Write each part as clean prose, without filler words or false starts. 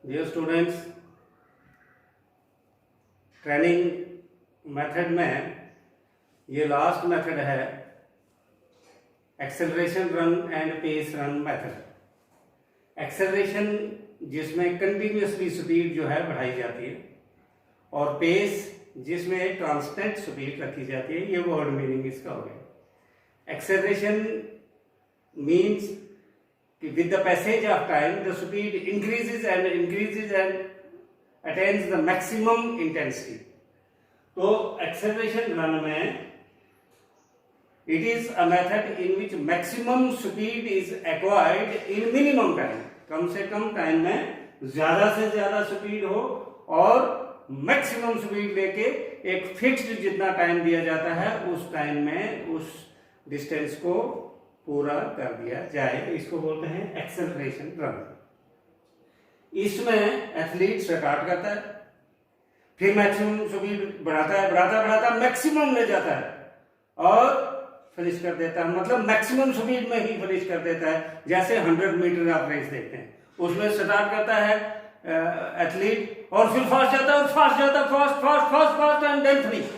Dear students, training method में ये last method है acceleration run and pace run method. Acceleration जिसमें continuously speed जो है बढ़ाई जाती है और पेस जिसमें कांस्टेंट स्पीड रखी जाती है। ये वर्ड मीनिंग इसका हो गया। Acceleration means with the passage of time the speed increases and attains the maximum intensity. तो acceleration run में it is a method in which maximum speed is acquired in minimum time. कम से कम time में ज्यादा से ज्यादा speed हो और maximum speed लेके एक फिक्स्ड जितना टाइम दिया जाता है उस टाइम में उस डिस्टेंस को पूरा कर दिया जाए। इसको बोलते हैं एक्सेलरेशन रन। इसमें एथलीट स्टार्ट करता है, फिर मैक्सिमम स्पीड बढ़ाता है, बढ़ाता मैक्सिमम ले जाता है और फिनिश कर देता है। मतलब मैक्सिमम स्पीड में ही फिनिश कर देता है। जैसे 100 मीटर आप रेस देखते हैं, उसमें स्टार्ट करता है एथलीट और फिर फास्ट जाता फास्ट एंड देन फिनिश।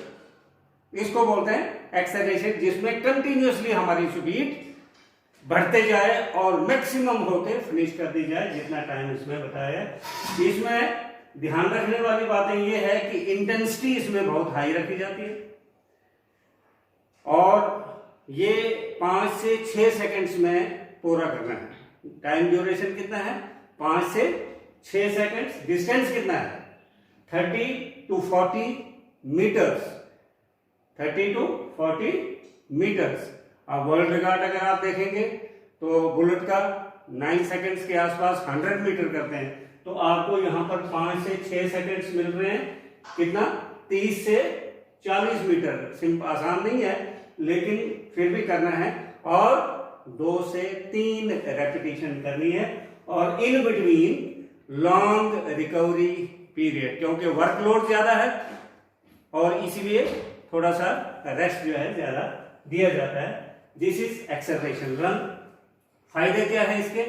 इसको बोलते हैं एक्सेलरेशन, जिसमें कंटिन्यूअसली हमारी स्पीड बढ़ते जाए और मैक्सिमम होके फिनिश कर दी जाए जितना टाइम इसमें बताया है। इसमें ध्यान रखने वाली बातें ये है कि इंटेंसिटी इसमें बहुत हाई रखी जाती है और ये 5 से 6 सेकंड्स में पूरा करना है। टाइम ड्यूरेशन कितना है? 5 से 6 सेकंड्स। डिस्टेंस कितना है? 30 to 40 मीटर्स। 30 to 40 metres. अब वर्ल्ड रिकॉर्ड अगर आप देखेंगे तो बुलेट का 9 सेकंड्स के आसपास 100 मीटर करते हैं, तो आपको यहाँ पर 5 से 6 सेकंड्स मिल रहे हैं। कितना? 30 से 40 मीटर। आसान नहीं है लेकिन फिर भी करना है और 2 से 3 रेपिटेशन करनी है और in between long recovery period, क्योंकि वर्कलोड ज्यादा है और इसीलिए थोड़ा सा रेस्ट जो है ज्यादा दिया जाता है। This is acceleration run. फायदे क्या है इसके?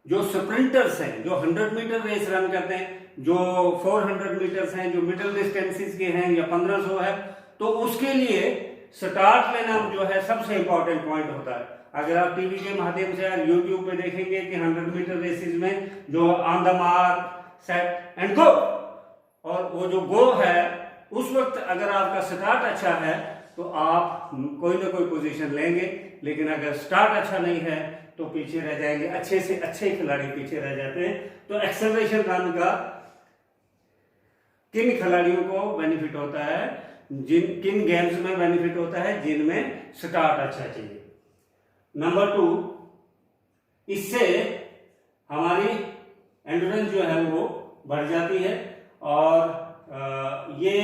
जो स्प्रिंटर्स हैं, जो 100 मीटर रेस रन करते हैं, जो 400 मीटर्स हैं, जो मिडिल डिस्टेंसेस के हैं या 1500 है, तो उसके लिए स्टार्ट लेना जो है सबसे इंपॉर्टेंट पॉइंट होता है। अगर आप टीवी के माध्यम से या यूट्यूब पे देखेंगे कि 100 मीटर रेसेस में जो on the mark set and go, और वो जो गो है उस वक्त अगर आपका स्टार्ट अच्छा है तो आप कोई ना कोई पोजीशन लेंगे, लेकिन अगर स्टार्ट अच्छा नहीं है तो पीछे रह जाएंगे। अच्छे से अच्छे खिलाड़ी पीछे रह जाते हैं। तो एक्सेलरेशन रन का किन खिलाड़ियों को बेनिफिट होता है, किन गेम्स में बेनिफिट होता है? जिनमें स्टार्ट अच्छा चाहिए। नंबर 2, इससे हमारी एंड्योरेंस जो है वो बढ़ जाती है और ये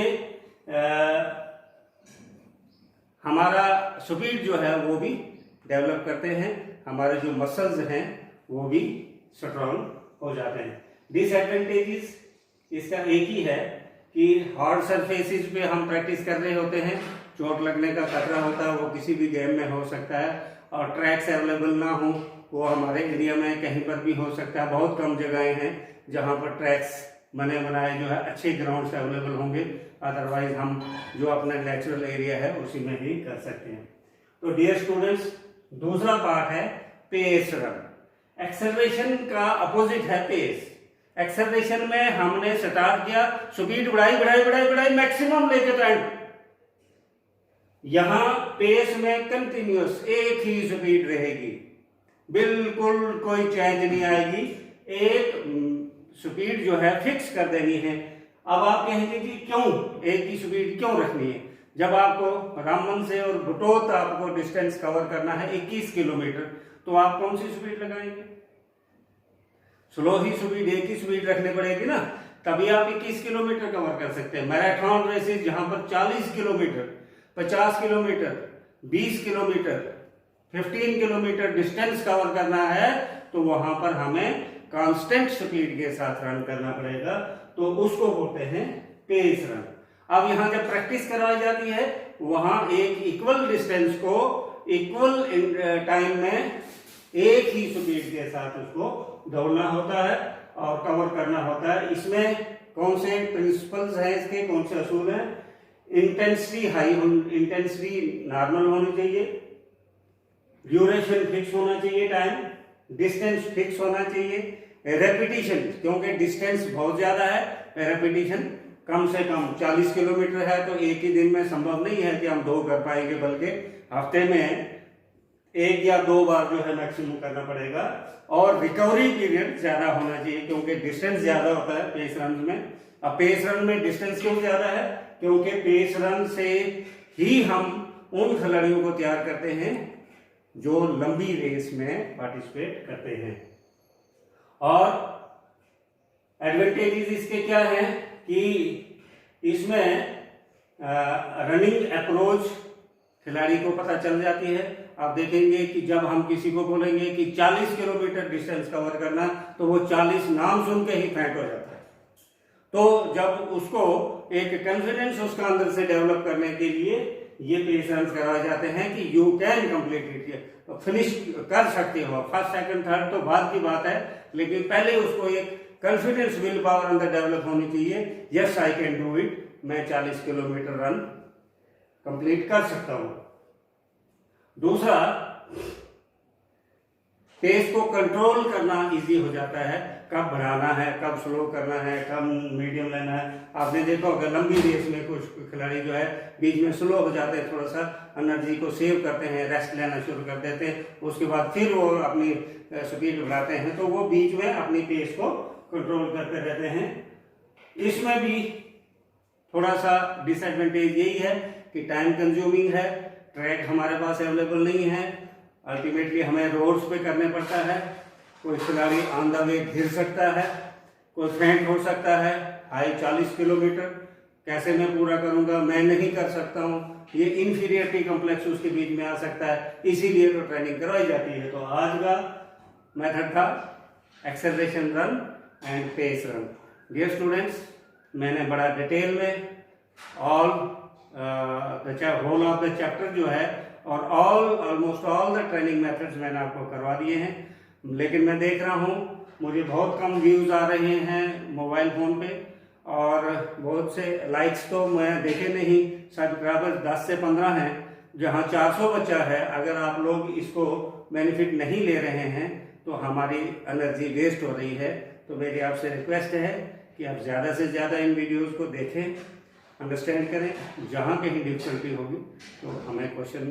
हमारा स्पीड जो है वो भी डेवलप करते हैं। हमारे जो मसल्स हैं वो भी स्ट्रॉन्ग हो जाते हैं। डिसएडवांटेजेस इसका एक ही है कि हार्ड सरफेसेस पे हम प्रैक्टिस कर रहे होते हैं, चोट लगने का खतरा होता है, वो किसी भी गेम में हो सकता है और ट्रैक्स अवेलेबल ना हो, वो हमारे एरिया में कहीं पर भी हो सकता है। बहुत कम जगहें हैं जहाँ पर ट्रैक्स बने बनाए जो है अच्छे ग्राउंड्स अवेलेबल होंगे, अदरवाइज हम जो अपना नेचुरल एरिया है उसी में ही कर सकते हैं। तो डियर स्टूडेंट्स, दूसरा पार्ट है पेस रन। एक्सेलरेशन का अपोजिट है पेस। एक्सेलरेशन में हमने स्टार्ट किया, स्पीड बढ़ाई मैक्सिमम लेके तो एंड। यहां पेस में कंटिन्यूअस एक ही स्पीड रहेगी, बिल्कुल कोई चेंज नहीं आएगी। एक स्पीड जो है फिक्स कर देनी है। अब आप कहेंगे कि क्यों एक ही स्पीड क्यों रखनी है? जब आपको रामबन से और भुटोत आपको डिस्टेंस कवर करना है 21 किलोमीटर, तो आप कौन सी स्पीड लगाएंगे? स्लो ही स्पीड, एक ही स्पीड रखनी पड़ेगी ना, तभी आप 21 किलोमीटर कवर कर सकते हैं। मैराथन रेसेस जहां पर 40 kilometre, 50 kilometre, 20 kilometre, 15 kilometre distance cover करना है, तो वहां पर हमें कांस्टेंट स्पीड के साथ रन करना पड़ेगा, तो उसको बोलते हैं पेस रन। अब यहां जब प्रैक्टिस करवाई जाती है वहां एक इक्वल डिस्टेंस को इक्वल टाइम में एक ही स्पीड के साथ उसको दौड़ना होता है और कवर करना होता है। इसमें कौन से प्रिंसिपल्स हैं, इसके कौन से असूल हैं? इंटेंसिटी हाई, इंटेंसिटी नॉर्मल होनी चाहिए, ड्यूरेशन फिक्स होना चाहिए, टाइम डिस्टेंस फिक्स होना चाहिए, रेपिटेशन, क्योंकि डिस्टेंस बहुत ज्यादा है, रेपिटेशन कम से कम 40 किलोमीटर है तो एक ही दिन में संभव नहीं है कि हम 2 कर पाएंगे, बल्कि हफ्ते में 1 या 2 बार जो है मैक्सिमम करना पड़ेगा। और रिकवरी पीरियड ज्यादा होना चाहिए, क्योंकि डिस्टेंस ज्यादा होता है पेस रन में। अब पेस रन में डिस्टेंस क्यों ज्यादा है? क्योंकि पेस रन से ही हम उन खिलाड़ियों को तैयार करते हैं जो लंबी रेस में पार्टिसिपेट करते हैं। और एडवांटेजेस इसके क्या हैं कि इसमें रनिंग अप्रोच खिलाड़ी को पता चल जाती है। आप देखेंगे कि जब हम किसी को बोलेंगे कि 40 किलोमीटर डिस्टेंस कवर करना, तो वो 40 नाम सुन के ही फैंट हो जाता है। तो जब उसको एक कॉन्फिडेंस उसका अंदर से डेवलप करने के लिए ये पेस रन करवाए जाते हैं कि you can complete it, finish कर सकते हो। फर्स्ट सेकंड थर्ड तो बाद की बात है, लेकिन पहले उसको एक कॉन्फिडेंस विल पावर अंदर डेवलप होनी चाहिए। Yes I can do it, मैं 40 किलोमीटर रन कंप्लीट कर सकता हूं। दूसरा, पेस को कंट्रोल करना इजी हो जाता है, कब बढ़ाना है, कब स्लो करना है, कब मीडियम लेना है। आपने देखा होगा लंबी रेस में कुछ खिलाड़ी जो है बीच में स्लो हो जाते हैं, थोड़ा सा एनर्जी को सेव करते हैं, रेस्ट लेना शुरू कर देते हैं, उसके बाद फिर वो अपनी स्पीड बढ़ाते हैं, तो वो बीच में अपनी पेस को कंट्रोल करते रहते हैं। इसमें भी थोड़ा सा डिसएडवांटेज यही है कि टाइम कंज्यूमिंग है, ट्रैक हमारे पास अवेलेबल नहीं है, अल्टीमेटली हमें रोड्स पे करने पड़ता है। कोई खिलाड़ी ऑन द वे गिर सकता है, कोई फेंट हो सकता है। हाई 40 किलोमीटर कैसे मैं पूरा करूंगा, मैं नहीं कर सकता हूं, ये इन्फीरियरिटी कॉम्प्लेक्स उसके बीच में आ सकता है, इसीलिए तो ट्रेनिंग करवाई जाती है। तो आज का मेथड था acceleration run and pace run. Dear students, मैंने बड़ा डिटेल में होल ऑफ द चैप्टर जो है और almost all the training methods मैंने आपको करवा दिए हैं। लेकिन मैं देख रहा हूँ मुझे बहुत कम व्यूज आ रहे हैं मोबाइल फोन पे, और बहुत से लाइक्स तो मैं देखे नहीं, सब्सक्राइबर्स 10 से 15 हैं, जहाँ 400 बच्चा है। अगर आप लोग इसको बेनिफिट नहीं ले रहे हैं तो हमारी एनर्जी वेस्ट हो रही है। तो मेरी आपसे रिक्वेस्ट है कि आप ज़्यादा से ज़्यादा इन वीडियोज़ को देखें, अंडरस्टैंड करें। जहाँ कहीं डिफिकल्टी होगी तो हमें क्वेश्चन